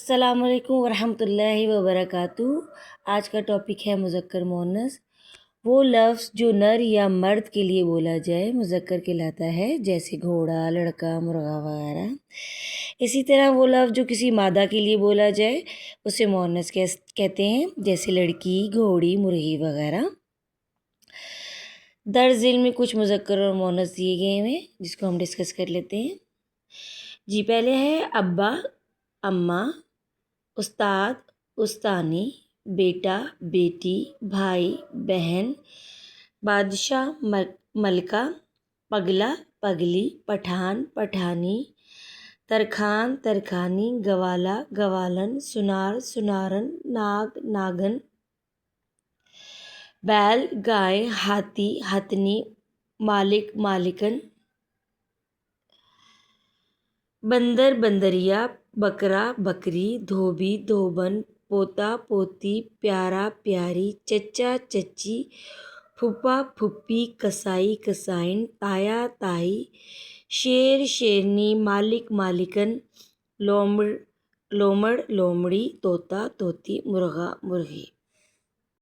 अस्सलाम वालेकुम वरहमतुल्लाहि वबरकातुहू। आज का टॉपिक है मुज़क्कर मुअन्नस। वो लफ्ज़ जो नर या मर्द के लिए बोला जाए मुज़क्कर कहलाता है, जैसे घोड़ा, लड़का, मुर्गा वगैरह। इसी तरह वो लफ्ज़ जो किसी मादा के लिए बोला जाए उसे मुअन्नस कहते हैं, जैसे लड़की, घोड़ी, मुर्गी वगैरह। दर्ज झील में कुछ मुज़क्कर और मुअन्नस दिए गए हैं जिसको हम डिस्कस कर लेते हैं। जी, पहले है अब्बा, अम्मा, उस्ताद, उस्तानी, बेटा, बेटी, भाई, बहन, बादशाह, मलका, पगला, पगली, पठान, पठानी, तरखान, तरखानी, गवाला, गवालन, सुनार, सुनारन, नाग, नागन, बैल, गाय, हाथी, हथनी, मालिक, मालिकन, बंदर, बंदरिया, बकरा, बकरी, धोबी, धोबन, पोता, पोती, प्यारा, प्यारी, चचा, चची, फूफा, फुप्पी, कसाई, कसाइन, ताया, ताई, शेर, शेरनी, मालिक, मालिकन, लोमड़, लोमड़ी, तोता, तोती, मुर्गा, मुर्गी।